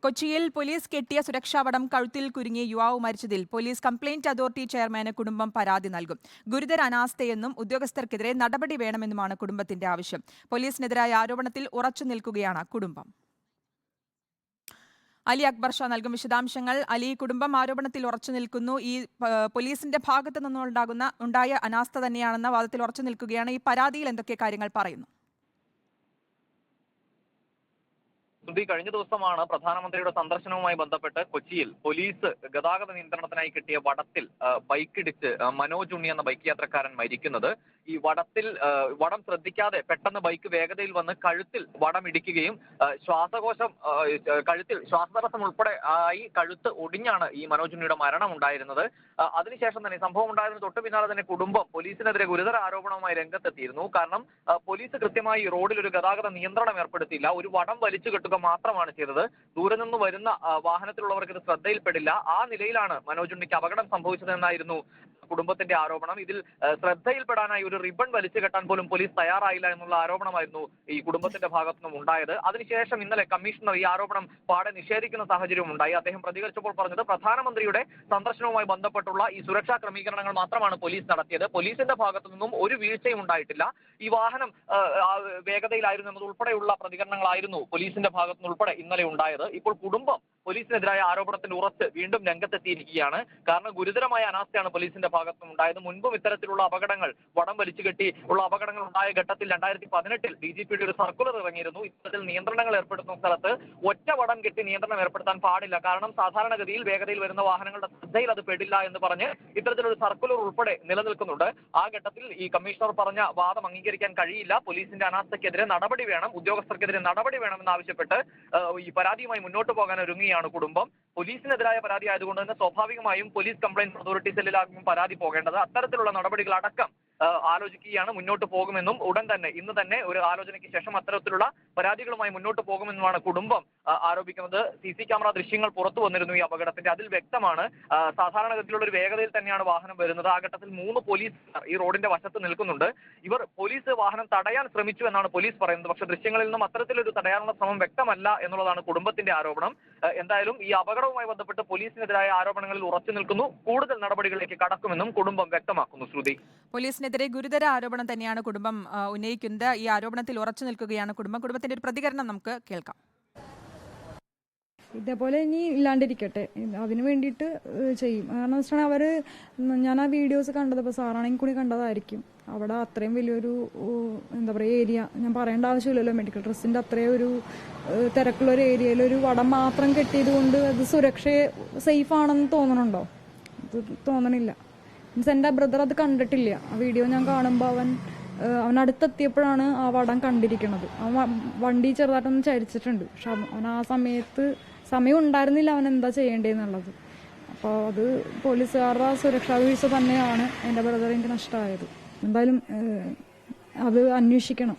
കൊച്ചിയിൽ പോലീസ് കെട്ടിയ സുരക്ഷാവടം കഴുത്തിൽ കുരുങ്ങി യുവാവ് മരിച്ചതിൽ പോലീസ് കംപ്ലയിന്റ് അതോറിറ്റി ചെയർമാന് കുടുംബം പരാതി നൽകും. ഗുരുതര അനാസ്ഥയെന്നും ഉദ്യോഗസ്ഥർക്കെതിരെ നടപടി വേണമെന്നുമാണ് കുടുംബത്തിന്റെ ആവശ്യം. പോലീസിനെതിരായ ആരോപണത്തിൽ ഉറച്ചു നിൽക്കുകയാണ് കുടുംബം. അലി അക്ബർ ഷാ നൽകും വിശദാംശങ്ങൾ. അലി, കുടുംബം ആരോപണത്തിൽ ഉറച്ചു നിൽക്കുന്നു. ഈ പോലീസിന്റെ ഭാഗത്തു നിന്നുണ്ടായ അനാസ്ഥ തന്നെയാണെന്ന വാദത്തിൽ ഉറച്ചു നിൽക്കുകയാണ്. ഈ പരാതിയിൽ എന്തൊക്കെ കാര്യങ്ങൾ പറയുന്നു? കഴിഞ്ഞ ദിവസമാണ് പ്രധാനമന്ത്രിയുടെ സന്ദർശനവുമായി ബന്ധപ്പെട്ട് കൊച്ചിയിൽ പോലീസ് ഗതാഗത നിയന്ത്രണത്തിനായി കിട്ടിയ വടത്തിൽ ബൈക്കിടിച്ച് മനോജ് ഉണ്ണി എന്ന ബൈക്ക് യാത്രക്കാരൻ മരിക്കുന്നത്. ഈ വടം ശ്രദ്ധിക്കാതെ പെട്ടെന്ന് ബൈക്ക് വേഗതയിൽ വന്ന് കഴുത്തിൽ വടം ഇടിക്കുകയും കഴുത്തിൽ ശ്വാസതടസ്സം ഉൾപ്പെടെ ആയി കഴുത്ത് ഒടിഞ്ഞാണ് ഈ മനോജ് ഉണ്ണിയുടെ മരണം ഉണ്ടായിരുന്നത്. അതിനുശേഷം തന്നെ സംഭവം ഉണ്ടായതിന് തൊട്ട് പിന്നാലെ തന്നെ കുടുംബം പോലീസിനെതിരെ ഗുരുതര ആരോപണവുമായി രംഗത്തെത്തിയിരുന്നു. കാരണം പോലീസ് കൃത്യമായി റോഡിൽ ഒരു ഗതാഗത നിയന്ത്രണം ഏർപ്പെടുത്തിയില്ല. ഒരു വടം വലിച്ചു കെട്ടുക മാത്രമാണ് ചെയ്തത്. ദൂരെ നിന്ന് വരുന്ന വാഹനത്തിലുള്ളവർക്ക് ഇത് ശ്രദ്ധയിൽപ്പെടില്ല. ആ നിലയിലാണ് മനോജ് ഉണ്ണിക്ക് അപകടം സംഭവിച്ചതെന്നായിരുന്നു കുടുംബത്തിന്റെ ആരോപണം. ഇതിൽ ശ്രദ്ധയിൽപ്പെടാനായി ഒരു റിബൺ വലിച്ചു കെട്ടാൻ പോലും പോലീസ് തയ്യാറായില്ല എന്നുള്ള ആരോപണമായിരുന്നു ഈ കുടുംബത്തിന്റെ ഭാഗത്തുനിന്നും ഉണ്ടായത്. അതിനുശേഷം ഇന്നലെ കമ്മീഷണർ ഈ ആരോപണം പാടെ നിഷേധിക്കുന്ന സാഹചര്യവും ഉണ്ടായി. അദ്ദേഹം പ്രതികരിച്ചപ്പോൾ പറഞ്ഞത് പ്രധാനമന്ത്രിയുടെ സന്ദർശനവുമായി ബന്ധപ്പെട്ടുള്ള ഈ സുരക്ഷാ ക്രമീകരണങ്ങൾ മാത്രമാണ് പോലീസ് നടത്തിയത്. പോലീസിന്റെ ഭാഗത്തു നിന്നും ഒരു വീഴ്ചയും ഉണ്ടായിട്ടില്ല. ഈ വാഹനം വേഗതയിലായിരുന്നു എന്നതുൾപ്പെടെയുള്ള പ്രതികരണങ്ങളായിരുന്നു പോലീസിന്റെ ഭാഗത്തുനിന്ന് ഉൾപ്പെടെ ഇന്നലെ ഉണ്ടായത്. ഇപ്പോൾ കുടുംബം പോലീസിനെതിരായ ആരോപണത്തിൽ ഉറച്ച് വീണ്ടും രംഗത്തെത്തിയിരിക്കുകയാണ്. കാരണം ഗുരുതരമായ അനാസ്ഥയാണ് പോലീസിന്റെ ഭാഗത്തുനിന്ന് ഉണ്ടായത്. മുൻപും ഇത്തരത്തിലുള്ള അപകടങ്ങൾ, വടം വലിച്ചു കെട്ടി ഉള്ള അപകടങ്ങൾ ഉണ്ടായ ഘട്ടത്തിൽ 2018 DGPയുടെ ഒരു സർക്കുലർ ഇറങ്ങിയിരുന്നു. ഇത്തരത്തിൽ നിയന്ത്രണങ്ങൾ ഏർപ്പെടുത്തുന്ന സ്ഥലത്ത് ഒറ്റ വടം കെട്ടി നിയന്ത്രണം ഏർപ്പെടുത്താൻ പാടില്ല. കാരണം സാധാരണഗതിയിൽ വേഗതയിൽ വരുന്ന വാഹനങ്ങളുടെ ശ്രദ്ധയിൽ അത് പെടില്ല എന്ന് പറഞ്ഞ് ഇത്തരത്തിലൊരു സർക്കുലർ ഉൾപ്പെടെ നിലനിൽക്കുന്നുണ്ട്. ആ ഘട്ടത്തിൽ ഈ കമ്മീഷണർ പറഞ്ഞ വാദം അംഗീകരിക്കാൻ കഴിയില്ല. പോലീസിന്റെ അനാസ്ഥയ്ക്കെതിരെ നടപടി വേണം, ഉദ്യോഗസ്ഥർക്കെതിരെ നടപടി വേണമെന്നാവശ്യപ്പെട്ട് ഈ പരാതിയുമായി മുന്നോട്ട് പോകാൻ ഒരുങ്ങിയാണ് കുടുംബം. പോലീസിനെതിരായ പരാതി ആയതുകൊണ്ട് തന്നെ സ്വാഭാവികമായും പോലീസ് കംപ്ലയിന്റ് അതോറിറ്റി സെല്ലിലാകും പരാതി പോകേണ്ടത്. അത്തരത്തിലുള്ള നടപടികളടക്കം ആലോചിക്കുകയാണ്. മുന്നോട്ട് പോകുമെന്നും ഉടൻ തന്നെ ഇന്ന് തന്നെ ഒരു ആലോചനയ്ക്ക് ശേഷം അത്തരത്തിലുള്ള പരാതികളുമായി മുന്നോട്ട് പോകുമെന്നുമാണ് കുടുംബം ആരോപിക്കുന്നത്. CC ക്യാമറ ദൃശ്യങ്ങൾ പുറത്തു വന്നിരുന്നു ഈ അപകടത്തിന്റെ. അതിൽ വ്യക്തമാണ് സാധാരണഗതിയിലുള്ള ഒരു വേഗതയിൽ തന്നെയാണ് വാഹനം വരുന്നത്. ആ ഘട്ടത്തിൽ 3 പോലീസ് ഈ റോഡിന്റെ വശത്ത് നിൽക്കുന്നുണ്ട്. ഇവർ പോലീസ് വാഹനം തടയാൻ ശ്രമിച്ചു എന്നാണ് പോലീസ് പറയുന്നത്. പക്ഷേ ദൃശ്യങ്ങളിൽ നിന്നും അത്തരത്തിലൊരു തടയാനുള്ള ശ്രമം വ്യക്തമല്ല എന്നുള്ളതാണ് കുടുംബത്തിന്റെ ആരോപണം. എന്തായാലും ഈ അപകടവുമായി ബന്ധപ്പെട്ട് പോലീസിനെതിരായ ആരോപണങ്ങളിൽ ഉറച്ചു നിൽക്കുന്നു. കൂടുതൽ നടപടികളിലേക്ക് കടക്കുമെന്നും കുടുംബം വ്യക്തമാക്കുന്നു. ശ്രുതി, പോലീസിനെതിരെ ഗുരുതര ആരോപണം തന്നെയാണ് കുടുംബം ഉന്നയിക്കുന്നത്. ഈ ആരോപണത്തിൽ ഉറച്ചു നിൽക്കുകയാണ് കുടുംബത്തിന്റെ ഒരു പ്രതികരണം നമുക്ക് കേൾക്കാം. ഇതേപോലെ ഇനി ഇല്ലാണ്ടിരിക്കട്ടെ, അതിന് വേണ്ടിയിട്ട് ചെയ്യും. കാരണം വെച്ചാൽ അവര്, ഞാൻ ആ വീഡിയോസ് കണ്ടത് ഇപ്പോൾ സാറാണെങ്കിൽ കൂടി കണ്ടതായിരിക്കും. അവിടെ അത്രയും വലിയൊരു എന്താ പറയുക ഏരിയ, ഞാൻ പറയേണ്ട ആവശ്യമില്ലല്ലോ, മെഡിക്കൽ ഡ്രസ്സിന്റെ അത്രയും ഒരു തിരക്കുള്ളൊരു ഏരിയയിൽ ഒരു വടം മാത്രം കെട്ടിയത് കൊണ്ട് അത് സേഫ് ആണെന്ന് തോന്നണുണ്ടോ? അത് തോന്നണില്ല. മീൻസ് എൻ്റെ ബ്രദർ അത് കണ്ടിട്ടില്ല. ആ വീഡിയോ ഞാൻ കാണുമ്പോൾ അവൻ അടുത്തെത്തിയപ്പോഴാണ് ആ വടം കണ്ടിരിക്കണത്. അവൻ വണ്ടി ചെറുതായിട്ടൊന്ന് ചരിച്ചിട്ടുണ്ട്. പക്ഷെ അവൻ ആ സമയം ഉണ്ടായിരുന്നില്ല അവൻ എന്താ ചെയ്യേണ്ടതെന്നുള്ളത്. അപ്പോൾ അത് പോലീസുകാരുടെ സുരക്ഷാ വീഴ്ച തന്നെയാണ് എൻ്റെ ബ്രദർ എനിക്ക് നഷ്ടമായത്. എന്തായാലും അത് അന്വേഷിക്കണം.